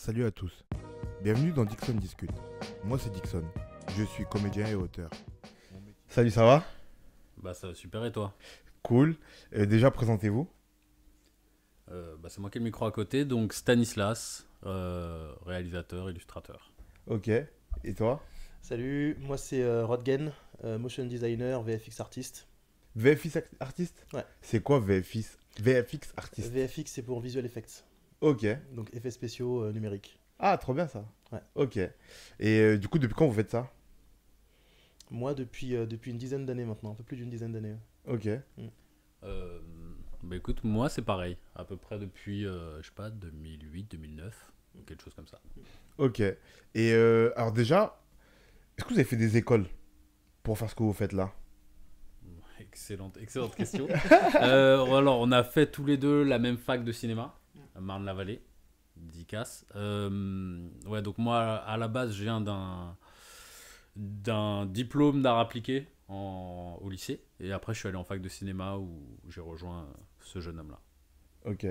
Salut à tous, bienvenue dans Dixon Discute. Moi c'est Dixon, je suis comédien et auteur. Salut, ça va? Bah ça va super et toi? Cool. Déjà présentez-vous. Bah c'est moi qui ai le micro à côté, donc Stanislas, réalisateur, illustrateur. Ok. Et toi? Salut, moi c'est Rodgen, motion designer, VFX artiste. Artiste? Ouais. C'est quoi VFX artiste? VFX c'est pour visual effects, Ok. donc effets spéciaux numériques. Ah, trop bien ça. Ouais. Ok. Et du coup, depuis quand vous faites ça? Moi depuis une dizaine d'années maintenant, un peu plus d'une dizaine d'années. Ok. Euh, Bah écoute, moi c'est pareil, à peu près depuis, je sais pas, 2008, 2009, quelque chose comme ça. Ok. Et alors déjà, est-ce que vous avez fait des écoles pour faire ce que vous faites là? Excellente question. Alors on a fait tous les deux la même fac de cinéma, à Marne-la-Vallée, d'ICAS. Ouais, donc moi à la base je viens d'un diplôme d'art appliqué au lycée. Et après, je suis allé en fac de cinéma où j'ai rejoint ce jeune homme-là. Ok.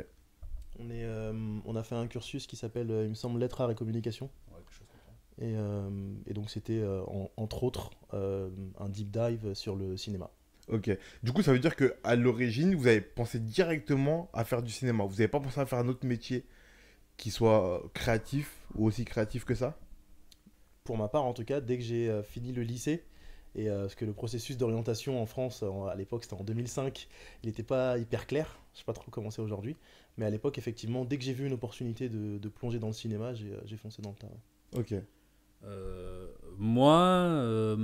On a fait un cursus qui s'appelle, il me semble, lettres, arts et communication. Ouais, quelque chose comme ça. Et donc c'était entre autres un deep dive sur le cinéma. Ok. Du coup, ça veut dire que à l'origine, vous avez pensé directement à faire du cinéma. Vous n'avez pas pensé à faire un autre métier qui soit créatif ou aussi créatif que ça? Pour ma part en tout cas, dès que j'ai fini le lycée, parce que le processus d'orientation en France, à l'époque c'était en 2005, il n'était pas hyper clair, je sais pas trop comment c'est aujourd'hui, mais à l'époque effectivement, dès que j'ai vu une opportunité de plonger dans le cinéma, j'ai foncé dans le tas. Ok. Moi,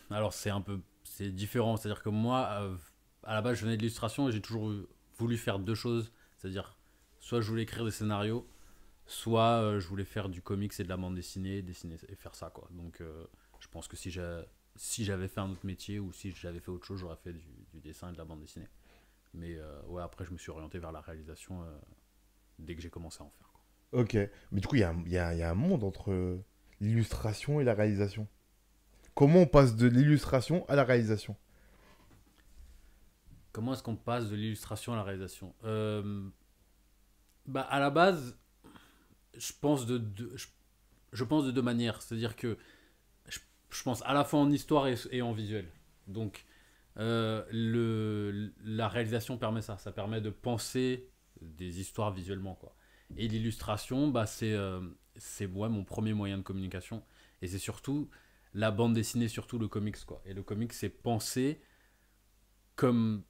alors c'est différent. C'est-à-dire que moi, à la base, je venais de l'illustration et j'ai toujours voulu faire deux choses. C'est-à-dire, soit je voulais écrire des scénarios, soit je voulais faire du comics et de la bande dessinée, dessiner et faire ça, quoi. Donc, je pense que si j'avais fait un autre métier ou si j'avais fait autre chose, j'aurais fait du dessin et de la bande dessinée. Mais ouais, après, je me suis orienté vers la réalisation dès que j'ai commencé à en faire, quoi. Ok. Mais du coup, il y a un monde entre l'illustration et la réalisation. Comment on passe de l'illustration à la réalisation? Comment est-ce qu'on passe de l'illustration à la réalisation? Bah, à la base, je pense je pense de deux manières. C'est-à-dire que je, je pense à la fois en histoire et en visuel. Donc, la réalisation permet ça. Ça permet de penser des histoires visuellement, quoi. Et l'illustration, bah, c'est ouais, mon premier moyen de communication. Et c'est surtout la bande dessinée, surtout le comics, quoi. Et le comics, c'est pensé comme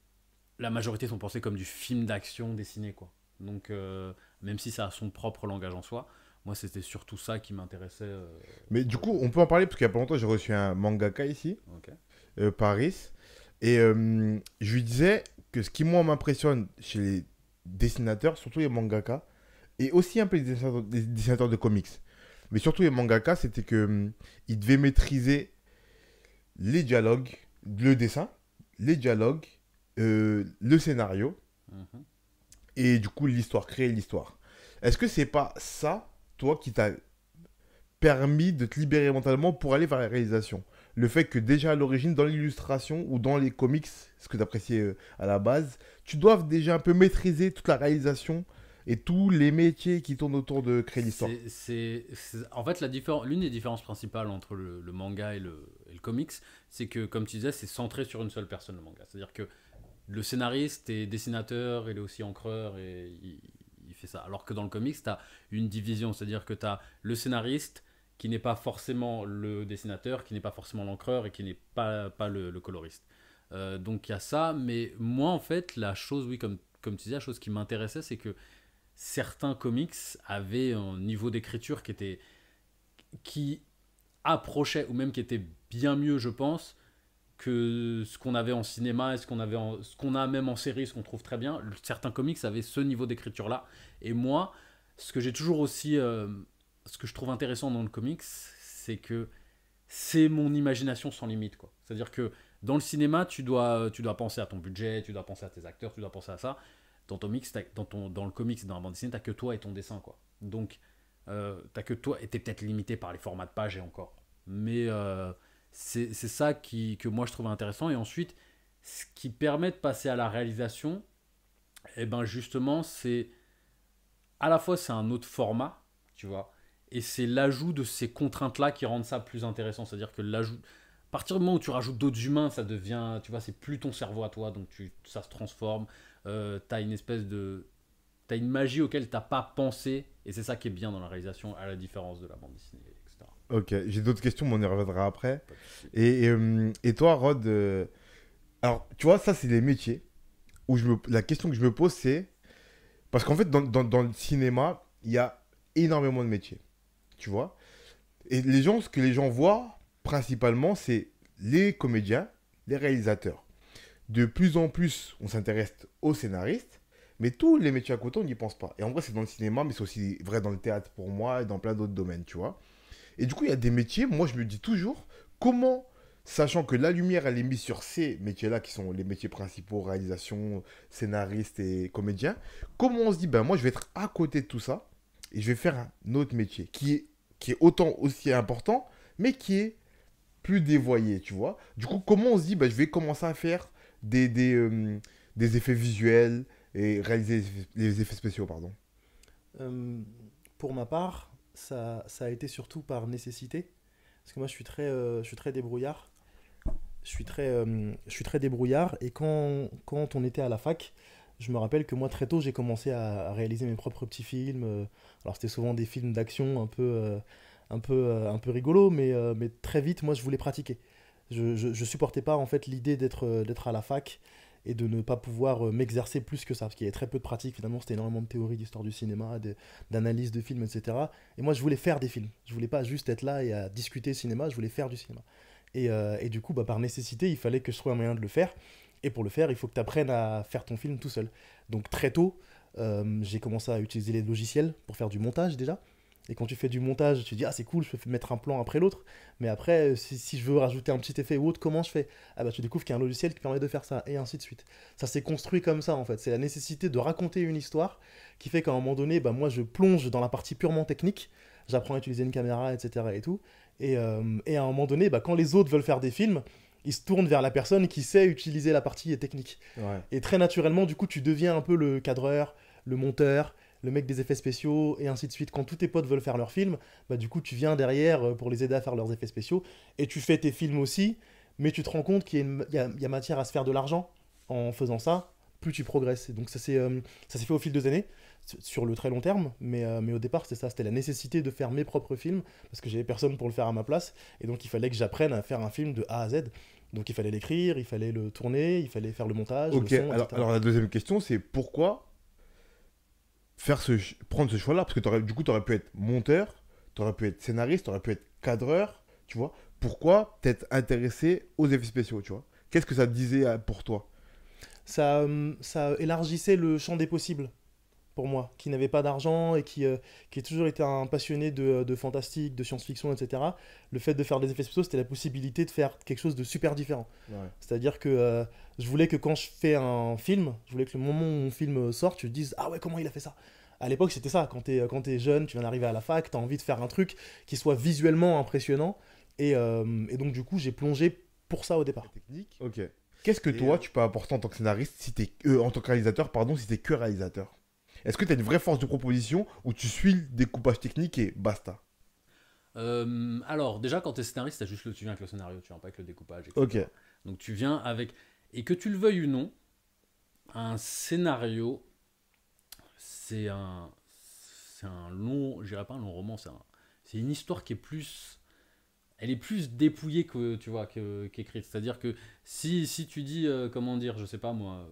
la majorité sont pensés comme du film d'action dessiné, quoi. Donc, même si ça a son propre langage en soi, moi c'était surtout ça qui m'intéressait. Mais du Pour le coup, coup. on peut en parler parce qu'il y a pas longtemps, j'ai reçu un mangaka ici, Ok. Paris. Et je lui disais que ce qui, moi, m'impressionne chez les dessinateurs, surtout les mangaka, et aussi un peu les dessinateurs de comics, mais surtout les mangaka, c'était que ils devaient maîtriser les dialogues, le dessin, les dialogues, le scénario, Mhm. et du coup l'histoire, créer l'histoire. Est-ce que c'est pas ça, toi, qui t'a permis de te libérer mentalement pour aller vers la réalisation? Le fait que déjà à l'origine, dans l'illustration ou dans les comics, ce que tu appréciais à la base, tu dois déjà un peu maîtriser toute la réalisation et tous les métiers qui tournent autour de créer l'histoire. En fait, l'une des différences principales entre le manga et le comics, c'est que, comme tu disais, c'est centré sur une seule personne, le manga. C'est-à-dire que le scénariste est dessinateur, il est aussi encreur et il fait ça. Alors que dans le comics, tu as une division, c'est-à-dire que tu as le scénariste qui n'est pas forcément le dessinateur, qui n'est pas forcément l'encreur et qui n'est pas le coloriste. Donc il y a ça, mais moi en fait, la chose, oui, comme tu disais, la chose qui m'intéressait, c'est que certains comics avaient un niveau d'écriture qui approchait, ou même qui était bien mieux, je pense, que ce qu'on avait en cinéma et ce qu'on a même en série, ce qu'on trouve très bien. Certains comics avaient ce niveau d'écriture là. Et moi, ce que j'ai toujours aussi, ce que je trouve intéressant dans le comics, c'est que c'est mon imagination sans limite, quoi. C'est-à-dire que dans le cinéma, tu dois penser à ton budget, tu dois penser à tes acteurs, tu dois penser à ça. Dans le comics, dans la bande dessinée, t'as que toi et ton dessin, quoi. Donc, t'as que toi, et t'es peut-être limité par les formats de page et encore. Mais c'est ça que moi je trouvais intéressant. Et ensuite, ce qui permet de passer à la réalisation, et ben justement, c'est à la fois c'est un autre format, tu vois. Et c'est l'ajout de ces contraintes-là qui rendent ça plus intéressant. C'est-à-dire que l'ajout. À partir du moment où tu rajoutes d'autres humains, ça devient. Tu vois, c'est plus ton cerveau à toi, donc ça se transforme. T'as une espèce de. T'as une magie auquel t'as pas pensé, et c'est ça qui est bien dans la réalisation, à la différence de la bande dessinée, etc. Ok, j'ai d'autres questions, mais on y reviendra après. Pas de souci. Et toi, Rod, alors, tu vois, ça, c'est les métiers où la question que je me pose, c'est. Parce qu'en fait, dans le cinéma, il y a énormément de métiers. Tu vois? Et ce que les gens voient, principalement, c'est les comédiens, les réalisateurs. De plus en plus, on s'intéresse aux scénaristes, mais tous les métiers à côté, on n'y pense pas. Et en vrai, c'est dans le cinéma, mais c'est aussi vrai dans le théâtre pour moi et dans plein d'autres domaines, tu vois. Et du coup, il y a des métiers, moi je me dis toujours, comment, sachant que la lumière, elle est mise sur ces métiers-là, qui sont les métiers principaux, réalisation, scénariste et comédien, comment on se dit, ben moi je vais être à côté de tout ça, et je vais faire un autre métier, qui est autant aussi important, mais qui est plus dévoyé, tu vois. Du coup, comment on se dit, ben, je vais commencer à faire des effets visuels et réaliser les effets spéciaux, pardon. Euh, pour ma part, ça a été surtout par nécessité. Parce que moi, je suis très débrouillard. Je suis très débrouillard. Et quand on était à la fac, je me rappelle que moi, très tôt, j'ai commencé à réaliser mes propres petits films. Alors, c'était souvent des films d'action un peu rigolos, mais très vite, moi, je voulais pratiquer. Je supportais pas, en fait, l'idée d'être à la fac et de ne pas pouvoir m'exercer plus que ça, parce qu'il y avait très peu de pratique, finalement, c'était énormément de théorie d'histoire du cinéma, d'analyse de films, etc. Et moi, je voulais faire des films. Je voulais pas juste être là et à discuter cinéma, je voulais faire du cinéma. Et du coup, bah, par nécessité, il fallait que je trouve un moyen de le faire. Et pour le faire, il faut que tu apprennes à faire ton film tout seul. Donc très tôt, j'ai commencé à utiliser les logiciels pour faire du montage déjà. Et quand tu fais du montage, tu te dis, ah c'est cool, je peux mettre un plan après l'autre. Mais après, si je veux rajouter un petit effet ou autre, comment je fais? Ah bah tu découvres qu'il y a un logiciel qui permet de faire ça, et ainsi de suite. Ça s'est construit comme ça en fait. C'est la nécessité de raconter une histoire qui fait qu'à un moment donné, bah, moi je plonge dans la partie purement technique. J'apprends à utiliser une caméra, etc. et tout. Et à un moment donné, bah, quand les autres veulent faire des films, ils se tournent vers la personne qui sait utiliser la partie technique. Ouais. Et très naturellement, du coup, tu deviens un peu le cadreur, le monteur, le mec des effets spéciaux, et ainsi de suite. Quand tous tes potes veulent faire leurs films, bah, du coup, tu viens derrière pour les aider à faire leurs effets spéciaux, et tu fais tes films aussi, mais tu te rends compte qu'il y a matière à se faire de l'argent en faisant ça, plus tu progresses. Et donc ça s'est fait au fil des années, sur le très long terme, mais au départ, c'était ça, c'était la nécessité de faire mes propres films, parce que j'avais personne pour le faire à ma place, et donc il fallait que j'apprenne à faire un film de A à Z. Donc il fallait l'écrire, il fallait le tourner, il fallait faire le montage, Ok, le son, alors, etc. alors la deuxième question, c'est pourquoi prendre ce choix-là? Parce que du coup, tu aurais pu être monteur, tu aurais pu être scénariste, tu aurais pu être cadreur, tu vois. Pourquoi t'être intéressé aux effets spéciaux, tu vois? Qu'est-ce que ça disait pour toi? Ça élargissait le champ des possibles pour moi, qui n'avait pas d'argent et qui a toujours été un passionné de fantastique, de science-fiction, etc. Le fait de faire des effets spéciaux, c'était la possibilité de faire quelque chose de super différent. Ouais. C'est-à-dire que je voulais que quand je fais un film, je voulais que le moment où mon film sort, tu te dises ah ouais, comment il a fait ça? À l'époque, c'était ça. Quand t'es jeune, tu viens d'arriver à la fac, t'as envie de faire un truc qui soit visuellement impressionnant. Et donc, du coup, j'ai plongé pour ça au départ. Technique. Ok. Qu'est-ce que Et, toi, tu peux apporter en tant que scénariste, si t'es, en tant que réalisateur, pardon, si t'es que réalisateur? Est-ce que tu as une vraie force de proposition ou tu suis le découpage technique et basta? Alors, déjà, quand t'es scénariste, tu viens avec le scénario, tu viens pas avec le découpage, Ok. etc. Donc, tu viens avec. Et que tu le veuilles ou non, un scénario, c'est un. C'est un long. Je dirais pas un long roman, c'est une histoire qui est plus. Elle est plus dépouillée que, tu vois, qu'écrite. C'est-à-dire que si tu dis, comment dire, je sais pas moi,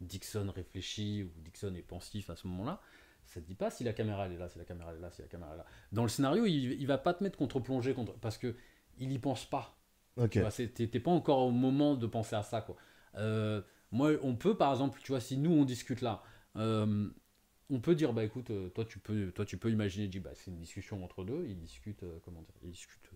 Dixon réfléchit ou Dixon est pensif à ce moment-là, ça te dit pas si la caméra elle est là, si la caméra elle est là, si la caméra elle est là. Dans le scénario, il va pas te mettre contre-plongée parce que il y pense pas. Tu Ok. vois, t'es pas encore au moment de penser à ça, quoi. Moi, on peut par exemple, tu vois, si nous on discute là, euh, on peut dire bah écoute, toi tu peux imaginer, dis, bah c'est une discussion entre deux, ils discutent, comment dire, ils discutent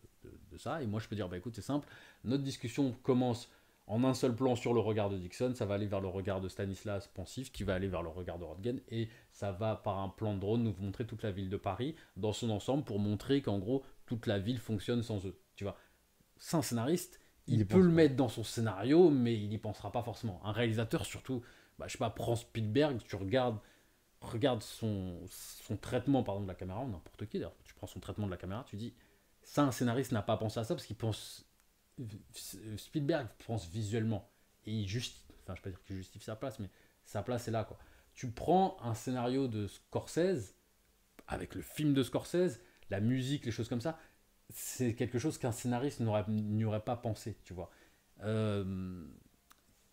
de ça, et moi je peux dire bah écoute c'est simple, notre discussion commence en un seul plan sur le regard de Dixon, ça va aller vers le regard de Stanislas pensif, qui va aller vers le regard de Rodgen, et ça va par un plan de drone nous montrer toute la ville de Paris dans son ensemble pour montrer qu'en gros toute la ville fonctionne sans eux. Tu vois, c'est un scénariste, Il y il peut pense le pas. mettre dans son scénario, mais il n'y pensera pas forcément. Un réalisateur surtout, bah, je sais pas, prends Spielberg, tu regardes regarde son traitement, par exemple, de la caméra, ou n'importe qui, d'ailleurs, tu prends son traitement de la caméra, tu dis, ça, un scénariste n'a pas pensé à ça, parce qu'il pense, Spielberg pense visuellement, et il justifie, enfin, je ne vais pas dire qu'il justifie sa place, mais sa place est là, quoi. Tu prends un scénario de Scorsese, avec le film de Scorsese, la musique, les choses comme ça, c'est quelque chose qu'un scénariste n'y aurait pas pensé, tu vois. Euh,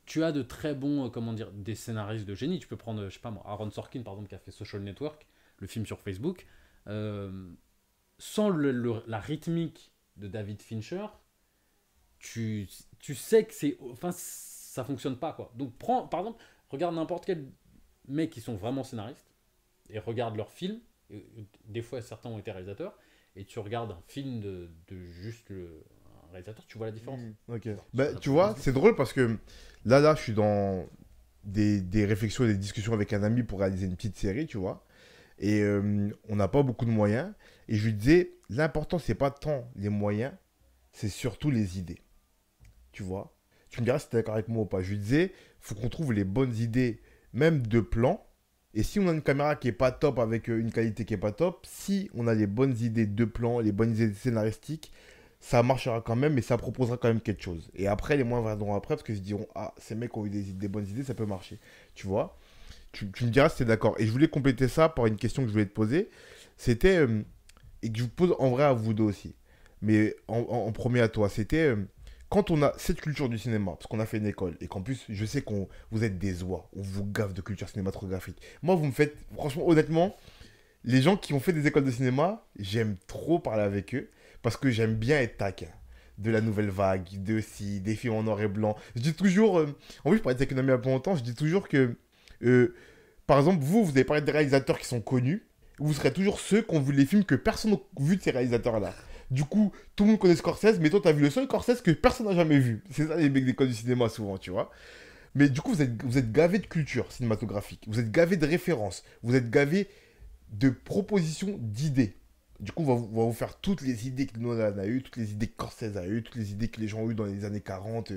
Tu as de très bons, comment dire, des scénaristes de génie. Tu peux prendre, je sais pas moi, Aaron Sorkin, par exemple, qui a fait Social Network, le film sur Facebook. Euh, Sans la rythmique de David Fincher, tu, tu sais que c'est, enfin, ça fonctionne pas, quoi. Donc, prends, par exemple, regarde n'importe quel mec qui sont vraiment scénaristes et regarde leurs films. Des fois, certains ont été réalisateurs. Et tu regardes un film de juste un réalisateur, tu vois la différence. Ok. Bah, tu vois, c'est drôle parce que là, je suis dans des réflexions et des discussions avec un ami pour réaliser une petite série, tu vois. Et on n'a pas beaucoup de moyens. Et je lui disais, l'important, c'est pas tant les moyens, c'est surtout les idées. Tu vois. Tu me diras si tu es d'accord avec moi ou pas. Je lui disais, faut qu'on trouve les bonnes idées, même de plans. Et si on a une caméra qui est pas top avec une qualité qui est pas top, si on a les bonnes idées de plans, les bonnes idées scénaristiques, ça marchera quand même et ça proposera quand même quelque chose. Et après, les moins viendront après parce qu'ils se diront, ah, ces mecs ont eu des bonnes idées, ça peut marcher. Tu vois. Tu me diras si tu es d'accord. Et je voulais compléter ça par une question que je voulais te poser. C'était, et que je vous pose en vrai à vous deux aussi, mais en premier à toi, c'était quand on a cette culture du cinéma, parce qu'on a fait une école, et qu'en plus, je sais qu'on vous êtes des oies, on vous gaffe de culture cinématographique. Moi, vous me faites, franchement, honnêtement, les gens qui ont fait des écoles de cinéma, j'aime trop parler avec eux, parce que j'aime bien être taquin. De la nouvelle vague, des films en noir et blanc. Je dis toujours, en plus, je parlais avec une amie il y a pas longtemps, je dis toujours que euh, par exemple, vous avez parlé des réalisateurs qui sont connus. Vous serez toujours ceux qui ont vu les films que personne n'a vu de ces réalisateurs-là. Du coup, tout le monde connaît Scorsese, mais toi, t'as vu le seul Scorsese que personne n'a jamais vu. C'est ça les mecs d'école du cinéma, souvent, tu vois. Mais du coup, vous êtes gavés de culture cinématographique. Vous êtes gavés de références. Vous êtes gavés de propositions d'idées. Du coup, on va vous faire toutes les idées que Nolan a eues, toutes les idées que Scorsese a eues, toutes les idées que les gens ont eues dans les années 40.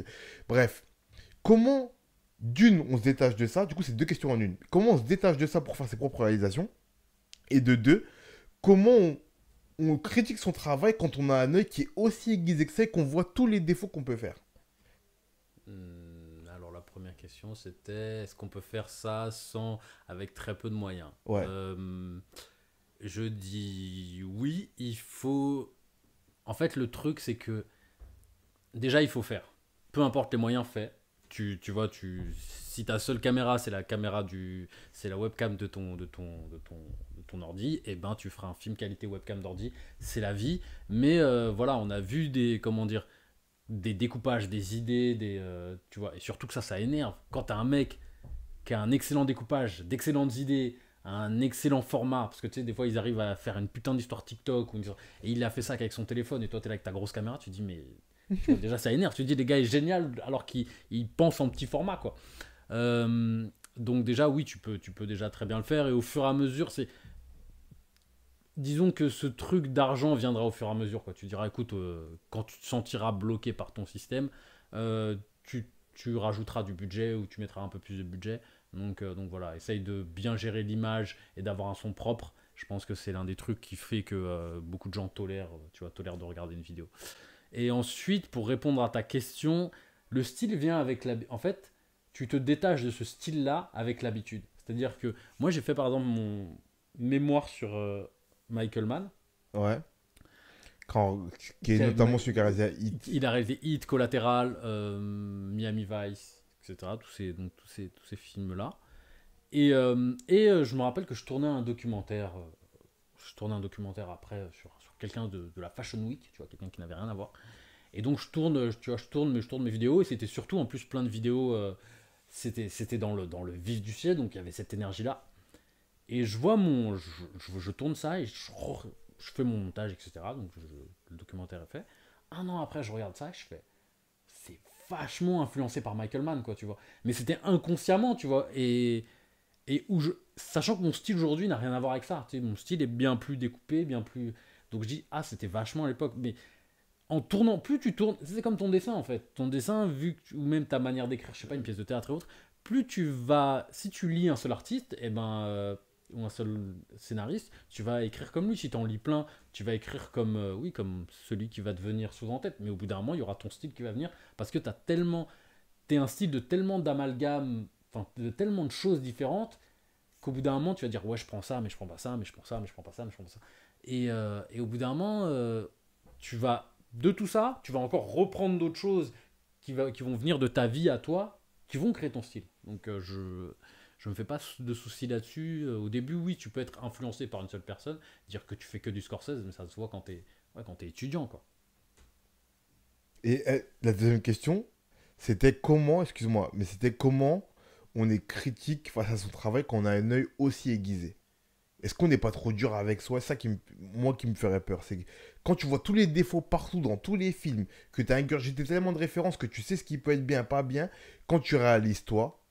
Bref, comment, d'une, on se détache de ça? Du coup, c'est deux questions en une. Comment on se détache de ça pour faire ses propres réalisations? Et de deux, comment on critique son travail quand on a un œil qui est aussi aiguisé que ça et qu'on voit tous les défauts qu'on peut faire? Alors la première question c'était est-ce qu'on peut faire ça avec très peu de moyens. Ouais. Je dis oui, il faut. En fait, le truc c'est que déjà il faut faire. Peu importe les moyens, fais. Tu vois, si ta seule caméra c'est la webcam de ton ordi, et ben tu feras un film qualité webcam d'ordi, c'est la vie. Mais voilà, on a vu comment dire, des découpages, des idées, tu vois, et surtout que ça énerve. Quand t'as un mec qui a un excellent découpage, d'excellentes idées, un excellent format, parce que tu sais, des fois ils arrivent à faire une putain d'histoire TikTok, et il a fait ça qu'avec son téléphone, et toi t'es là avec ta grosse caméra, tu te dis, mais tu vois, déjà ça énerve, tu te dis, les gars est génial, alors qu'il pense en petit format, quoi. Donc déjà, oui, tu peux déjà très bien le faire, et au fur et à mesure, disons que ce truc d'argent viendra au fur et à mesure, quoi. Tu diras, écoute, quand tu te sentiras bloqué par ton système, tu rajouteras du budget ou tu mettras un peu plus de budget. Donc voilà, essaye de bien gérer l'image et d'avoir un son propre. Je pense que c'est l'un des trucs qui fait que beaucoup de gens tolèrent de regarder une vidéo. Et ensuite, pour répondre à ta question, le style vient avec En fait, tu te détaches de ce style-là avec l'habitude. C'est-à-dire que moi, j'ai fait par exemple mon mémoire sur Michael Mann. Ouais. Qui est notamment celui qui a réalisé Hit. Il a réalisé Hit, Collateral, Miami Vice, etc. Tous ces films-là. Et je me rappelle que je tournais un documentaire. Je tournais un documentaire après sur quelqu'un de la Fashion Week, tu vois, quelqu'un qui n'avait rien à voir. Et donc je tourne mes vidéos, et c'était surtout en plus plein de vidéos. C'était dans le vif du ciel, donc il y avait cette énergie-là. Et je vois je tourne ça et je fais mon montage, etc. Donc le documentaire est fait. Un an après, je regarde ça et je fais, c'est vachement influencé par Michael Mann, quoi, tu vois. Mais c'était inconsciemment, tu vois. Sachant que mon style aujourd'hui n'a rien à voir avec ça. Tu sais, mon style est bien plus découpé, bien plus. Donc je dis, ah, c'était vachement à l'époque. Mais en tournant, plus tu tournes, c'est comme ton dessin en fait. Ton dessin, ou même ta manière d'écrire, je sais pas, une pièce de théâtre et autres, plus tu vas. Si tu lis un seul artiste, et ben. ou un seul scénariste, tu vas écrire comme lui. Si tu en lis plein, tu vas écrire comme, oui, comme celui qui va te venir souvent en tête. Mais au bout d'un moment, il y aura ton style qui va venir parce que t'es un style de tellement d'amalgame, enfin, de tellement de choses différentes qu'au bout d'un moment, tu vas dire, ouais, je prends ça, mais je prends pas ça, mais je prends ça, mais je prends pas ça, mais je prends pas ça. Et au bout d'un moment, de tout ça, tu vas encore reprendre d'autres choses qui vont venir de ta vie à toi, qui vont créer ton style. Donc, je me fais pas de soucis là-dessus. Au début, oui, tu peux être influencé par une seule personne, dire que tu fais que du Scorsese, mais ça se voit quand t'es étudiant, quoi. Et la deuxième question, c'était comment, excuse-moi, mais c'était comment on est critique face à son travail quand on a un œil aussi aiguisé. Est-ce qu'on n'est pas trop dur avec soi? C'est ça moi qui me ferait peur. C'est que quand tu vois tous les défauts partout dans tous les films, que tu as ingurgité tellement de références que tu sais ce qui peut être bien, pas bien, quand tu réalises toi,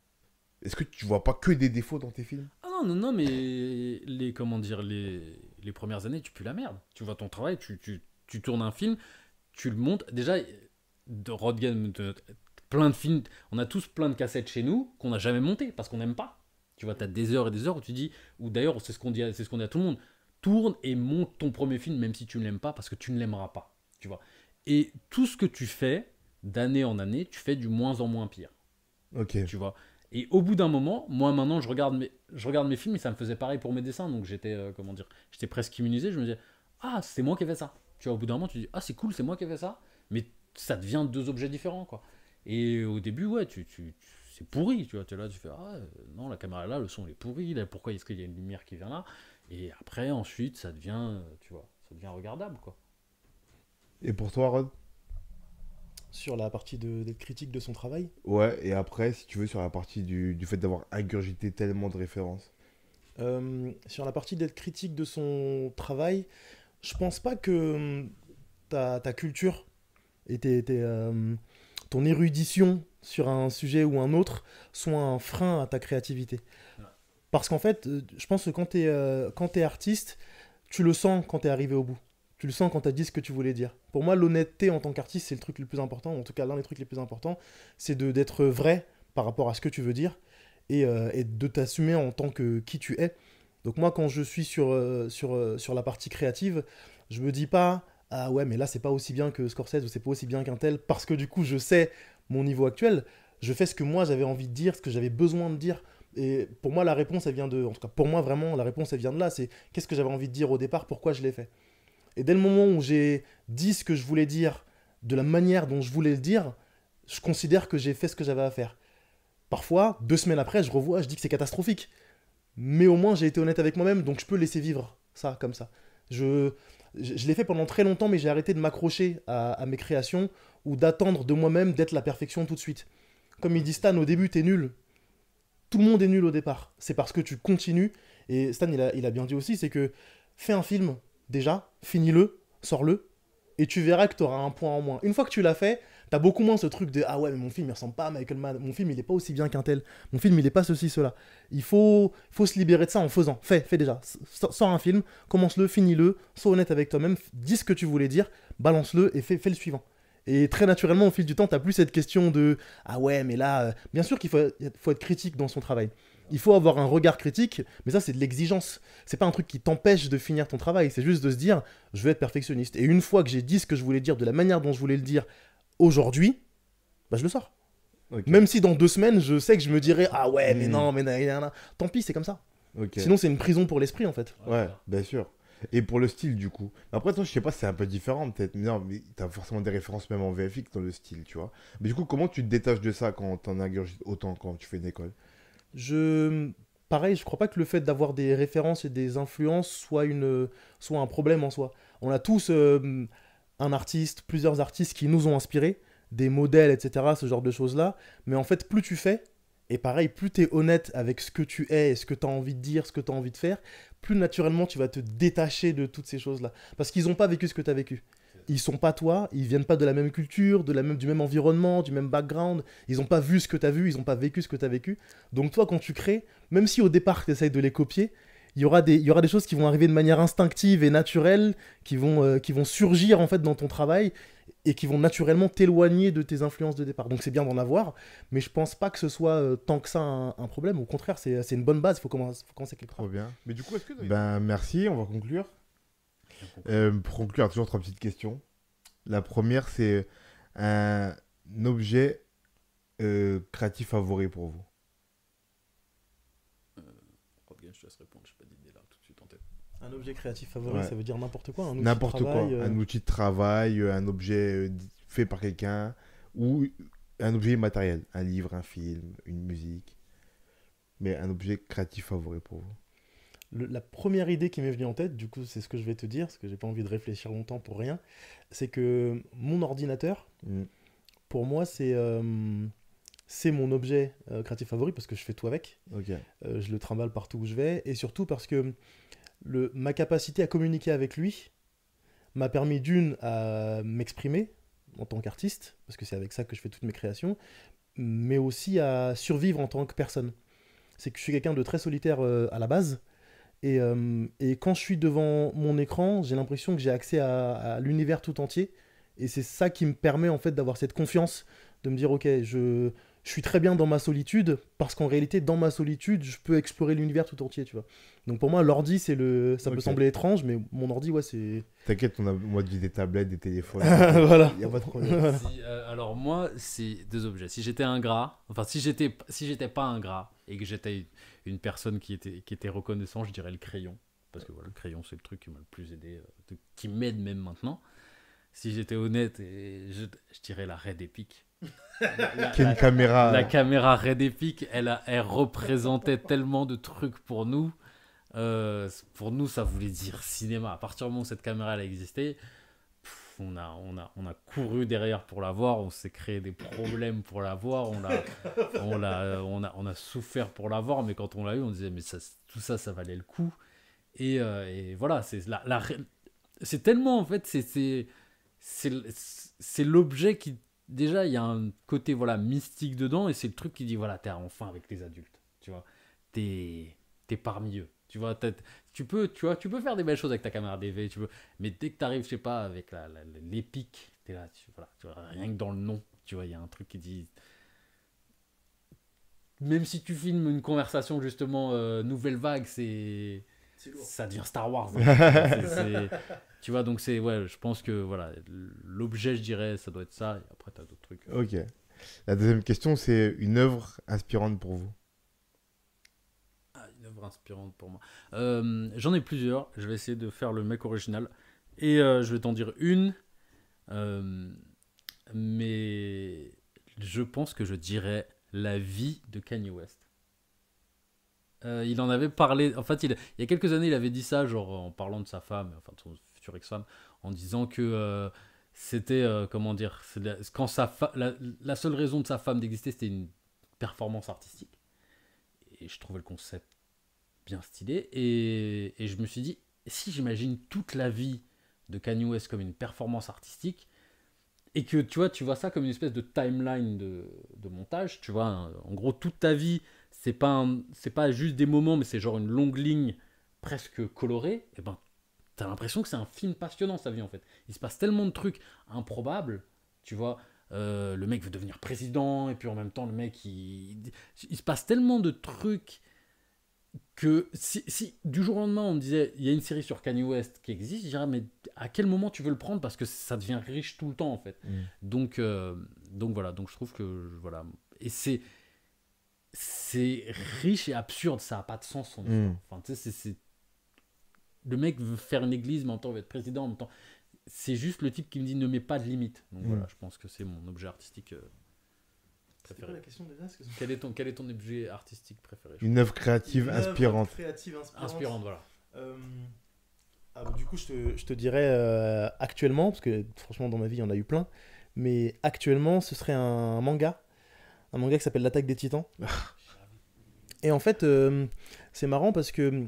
est-ce que tu vois pas que des défauts dans tes films? Ah non, non, non, mais comment dire, les premières années, tu pues la merde. Tu vois ton travail, tu tournes un film, tu le montes. Déjà, de Rodgan, plein de films, on a tous plein de cassettes chez nous qu'on n'a jamais montées parce qu'on n'aime pas. Tu vois, tu as des heures et des heures où tu dis, ou d'ailleurs, c'est ce qu'on dit à tout le monde, tourne et monte ton premier film même si tu ne l'aimes pas parce que tu ne l'aimeras pas. Tu vois. Et tout ce que tu fais, d'année en année, tu fais du moins en moins pire. Ok. Tu vois. Et au bout d'un moment, moi maintenant, je regarde mes films et ça me faisait pareil pour mes dessins. Donc j'étais, comment dire, j'étais presque immunisé. Je me disais, ah, c'est moi qui ai fait ça. Tu vois, au bout d'un moment, tu dis, ah, c'est cool, c'est moi qui ai fait ça. Mais ça devient deux objets différents, quoi. Et au début, ouais, c'est pourri. Tu vois, tu es là, tu fais, ah, non, la caméra est là, le son il est pourri. Là, pourquoi est-ce qu'il y a une lumière qui vient là? Et après, ensuite, ça devient, tu vois, ça devient regardable, quoi. Et pour toi, Rod? Sur la partie d'être critique de son travail. Ouais, et après, si tu veux, sur la partie du fait d'avoir ingurgité tellement de références. Sur la partie d'être critique de son travail, je pense pas que ta culture et ton érudition sur un sujet ou un autre soit un frein à ta créativité. Ouais. Parce qu'en fait, je pense que quand t'es artiste, tu le sens quand t'es arrivé au bout. Tu le sens quand t'as dit ce que tu voulais dire. Pour moi, l'honnêteté en tant qu'artiste, c'est le truc le plus important, en tout cas l'un des trucs les plus importants, c'est d'être vrai par rapport à ce que tu veux dire et de t'assumer en tant que qui tu es. Donc moi, quand je suis sur la partie créative, je me dis pas ah ouais, mais là c'est pas aussi bien que Scorsese ou c'est pas aussi bien qu'un tel parce que du coup je sais mon niveau actuel. Je fais ce que moi j'avais envie de dire, ce que j'avais besoin de dire. Et pour moi, la réponse, elle vient de. En tout cas, pour moi, vraiment, la réponse, elle vient de là. C'est qu'est-ce que j'avais envie de dire au départ, pourquoi je l'ai fait. Et dès le moment où j'ai dit ce que je voulais dire de la manière dont je voulais le dire, je considère que j'ai fait ce que j'avais à faire. Parfois, 2 semaines après, je revois, je dis que c'est catastrophique. Mais au moins, j'ai été honnête avec moi-même, donc je peux laisser vivre ça comme ça. Je l'ai fait pendant très longtemps, mais j'ai arrêté de m'accrocher à mes créations ou d'attendre de moi-même d'être la perfection tout de suite. Comme il dit Stan, au début, t'es nul. Tout le monde est nul au départ. C'est parce que tu continues. Et Stan, il a bien dit aussi, c'est que fais un film, déjà, finis-le, sors-le, et tu verras que tu auras un point en moins. Une fois que tu l'as fait, t'as beaucoup moins ce truc de ah ouais, mais mon film il ressemble pas à Michael Mann, mon film il est pas aussi bien qu'un tel, mon film il est pas ceci, cela. Il faut se libérer de ça en faisant. Fais déjà. Sors un film, commence-le, finis-le, sois honnête avec toi-même, dis ce que tu voulais dire, balance-le et fais le suivant. Et très naturellement, au fil du temps, t'as plus cette question de ah ouais, mais là, bien sûr qu'il faut être critique dans son travail. Il faut avoir un regard critique, mais ça c'est de l'exigence. C'est pas un truc qui t'empêche de finir ton travail, c'est juste de se dire je veux être perfectionniste. Et une fois que j'ai dit ce que je voulais dire de la manière dont je voulais le dire aujourd'hui, bah je le sors. Okay. Même si dans 2 semaines, je sais que je me dirais ah ouais, mais non, mais nan. Tant pis, c'est comme ça. Okay. Sinon, c'est une prison pour l'esprit en fait. Ouais, bien sûr. Et pour le style, du coup. Après, toi, je sais pas, c'est un peu différent peut-être. Non, mais t'as forcément des références même en VFX dans le style, tu vois. Mais du coup, comment tu te détaches de ça quand t'en ingurgites autant quand tu fais une école? Pareil, je crois pas que le fait d'avoir des références et des influences soit un problème en soi. On a tous un artiste, plusieurs artistes qui nous ont inspirés, des modèles, etc., ce genre de choses-là. Mais en fait, plus tu fais, et pareil, plus tu es honnête avec ce que tu es, et ce que tu as envie de dire, ce que tu as envie de faire, plus naturellement tu vas te détacher de toutes ces choses-là. Parce qu'ils n'ont pas vécu ce que tu as vécu. Ils sont pas toi, ils viennent pas de la même culture, du même environnement, du même background. Ils n'ont pas vu ce que tu as vu, ils n'ont pas vécu ce que tu as vécu. Donc toi, quand tu crées, même si au départ tu essayes de les copier, il y aura des choses qui vont arriver de manière instinctive et naturelle, qui vont surgir en fait dans ton travail et qui vont naturellement t'éloigner de tes influences de départ. Donc c'est bien d'en avoir, mais je pense pas que ce soit tant que ça un problème. Au contraire, c'est une bonne base, faut commencer quelque part. Trop bien. Mais du coup, est-ce que... Ben, merci, on va conclure. Pour conclure, toujours 3 petites questions. La première, c'est un objet créatif favori pour vous. Je te laisse répondre, je n'ai pas d'idée là tout de suite en tête. Un objet créatif favori, Ouais. ça veut dire n'importe quoi, un outil de N'importe quoi. travail, Un outil de travail, un objet fait par quelqu'un ou un objet immatériel. Un livre, un film, une musique. Mais un objet créatif favori pour vous. La première idée qui m'est venue en tête, du coup c'est ce que je vais te dire, parce que j'ai pas envie de réfléchir longtemps pour rien, c'est que mon ordinateur, pour moi c'est mon objet créatif favori parce que je fais tout avec. Ok. Je le trimballe partout où je vais, et surtout parce que ma capacité à communiquer avec lui m'a permis d'une à m'exprimer en tant qu'artiste, parce que c'est avec ça que je fais toutes mes créations, mais aussi à survivre en tant que personne. C'est que je suis quelqu'un de très solitaire à la base, et quand je suis devant mon écran, j'ai l'impression que j'ai accès à l'univers tout entier, et c'est ça qui me permet en fait d'avoir cette confiance, de me dire ok, je suis très bien dans ma solitude, parce qu'en réalité, dans ma solitude, je peux explorer l'univers tout entier, tu vois. Donc pour moi, l'ordi, ça peut sembler étrange, mais mon ordi, ouais, c'est... T'inquiète, on a moi des tablettes, des téléphones. Voilà. Il n'y a pas de problème. Alors moi, c'est deux objets. Si j'étais ingrat, enfin si j'étais pas ingrat et que j'étais une personne qui était reconnaissant, je dirais le crayon. Parce que voilà, le crayon, c'est le truc qui m'a le plus aidé, qui m'aide même maintenant. Si j'étais honnête, je dirais la Red Epic. Qui est une caméra. La caméra Red Epic, elle représentait tellement de trucs pour nous. Pour nous, ça voulait dire cinéma. À partir du moment où cette caméra elle a existé, on a couru derrière pour la voir, on s'est créé des problèmes pour la voir, on a souffert pour la voir, mais quand on l'a eu, on disait mais tout ça, ça valait le coup. Et voilà, c'est tellement en fait, c'est l'objet qui déjà il y a un côté voilà mystique dedans, et c'est le truc qui dit voilà, t'es enfin avec les adultes, tu vois, t'es parmi eux. Tu vois, tu peux faire des belles choses avec ta caméra DV, mais dès que tu arrives, je sais pas, avec l'épique, t'es là, tu vois, rien que dans le nom, tu vois, il y a un truc qui dit... Même si tu filmes une conversation, justement, nouvelle vague, ça devient Star Wars. Hein. Tu vois, donc ouais, je pense que, voilà, l'objet, je dirais, ça doit être ça, et après, tu as d'autres trucs. Ok. La deuxième question, c'est une œuvre inspirante pour vous. Inspirante pour moi. J'en ai plusieurs. Je vais essayer de faire le mec original. Et je vais t'en dire une. Mais je pense que je dirais la vie de Kanye West. Il en avait parlé. En fait, il y a quelques années, il avait dit ça, genre en parlant de sa femme, enfin de son future ex-femme, en disant que c'était, comment dire, quand la seule raison de sa femme d'exister, c'était une performance artistique. Et je trouvais le concept bien stylé, et je me suis dit, si j'imagine toute la vie de Kanye West comme une performance artistique, et que tu vois ça comme une espèce de timeline de montage, tu vois, en gros toute ta vie, c'est pas juste des moments, mais c'est genre une longue ligne presque colorée, et ben t'as l'impression que c'est un film passionnant, sa vie, en fait. Il se passe tellement de trucs improbables, tu vois. Le mec veut devenir président, et puis en même temps le mec il se passe tellement de trucs que si du jour au lendemain on me disait il y a une série sur Kanye West qui existe, je dirais mais à quel moment tu veux le prendre, parce que ça devient riche tout le temps, en fait. Donc voilà, donc je trouve que voilà, et c'est riche et absurde, ça a pas de sens son histoire. Enfin, tu sais, c'est le mec veut faire une église, mais en même temps veut être président, en même temps c'est juste le type qui me dit ne mets pas de limite. Donc voilà, je pense que c'est mon objet artistique préféré. C'est quoi la question déjà ? Quel est ton objet artistique préféré ? Une œuvre créative inspirante. Inspirante, voilà. Du coup, je te dirais actuellement, parce que franchement dans ma vie il y en a eu plein, mais actuellement ce serait un manga qui s'appelle L'Attaque des Titans. Et en fait c'est marrant parce que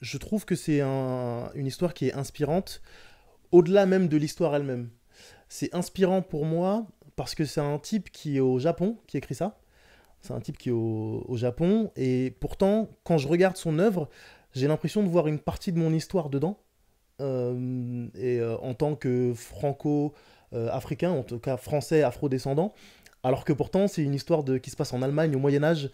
je trouve que c'est une histoire qui est inspirante au-delà même de l'histoire elle-même. C'est inspirant pour moi parce que c'est un type qui est au Japon qui écrit ça. C'est un type qui est au Japon. Et pourtant, quand je regarde son œuvre, j'ai l'impression de voir une partie de mon histoire dedans. En tant que franco-africain, en tout cas français afro-descendant, alors que pourtant c'est une histoire qui se passe en Allemagne au Moyen-Âge,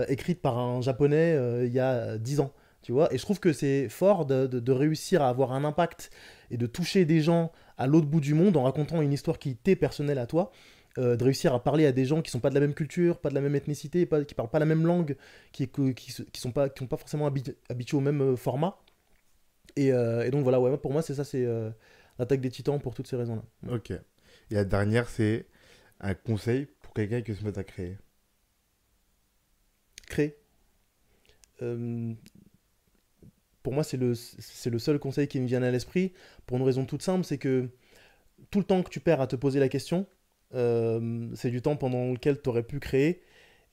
écrite par un japonais il y a 10 ans. Tu vois, et je trouve que c'est fort de réussir à avoir un impact et de toucher des gens à l'autre bout du monde en racontant une histoire qui t'est personnelle à toi, de réussir à parler à des gens qui sont pas de la même culture, pas de la même ethnicité, qui parlent pas la même langue, qui sont pas forcément habitués au même format. Et donc voilà, ouais, pour moi c'est ça, c'est l'attaque des Titans pour toutes ces raisons-là. Ok. Et la dernière, c'est un conseil pour quelqu'un qui se met à créer. Créer. Pour moi, c'est le seul conseil qui me vient à l'esprit, pour une raison toute simple, c'est que tout le temps que tu perds à te poser la question, c'est du temps pendant lequel tu aurais pu créer,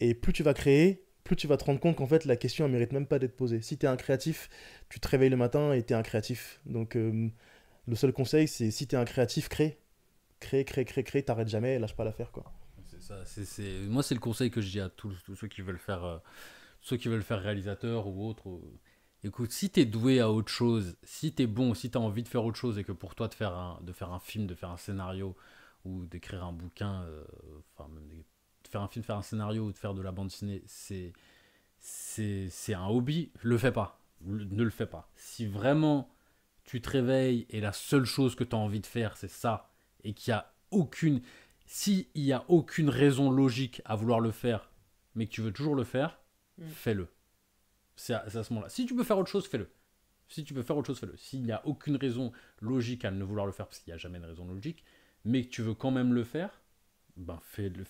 et plus tu vas créer, plus tu vas te rendre compte qu'en fait la question elle mérite même pas d'être posée. Si tu es un créatif, tu te réveilles le matin et tu es un créatif. Donc le seul conseil, c'est si tu es un créatif, crée. Crée, t'arrêtes jamais, lâche pas l'affaire, quoi. C'est ça, moi c'est le conseil que je dis à tous ceux qui veulent faire réalisateur ou autre. Écoute, si t'es doué à autre chose, si t'es bon, si t'as envie de faire autre chose et que pour toi de faire un film, de faire un scénario ou d'écrire un bouquin, de faire un film, faire un scénario ou de faire de la bande dessinée, c'est un hobby, ne le fais pas. Si vraiment tu te réveilles et la seule chose que t'as envie de faire c'est ça et s'il y a aucune raison logique à vouloir le faire mais que tu veux toujours le faire, fais-le. C'est à ce moment-là. Si tu peux faire autre chose, fais-le. S'il n'y a aucune raison logique à ne vouloir le faire, parce qu'il n'y a jamais de raison logique, mais que tu veux quand même le faire, ben fais-le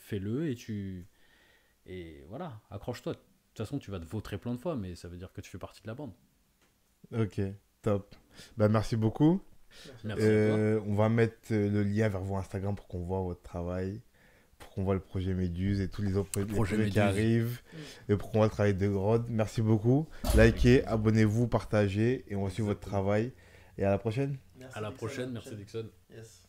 et voilà, accroche-toi. De toute façon, tu vas te vautrer plein de fois, mais ça veut dire que tu fais partie de la bande. Ok, top. Bah, merci beaucoup. Merci à toi. On va mettre le lien vers vos Instagram pour qu'on voit votre travail, pour qu'on voit le projet Méduse et tous les autres projets qui arrivent, et pour qu'on voit le travail de Grod. Merci beaucoup. Likez, abonnez-vous, partagez, et on va suivre votre travail. Et à la prochaine. Merci, à la prochaine, merci Dixon. Yes.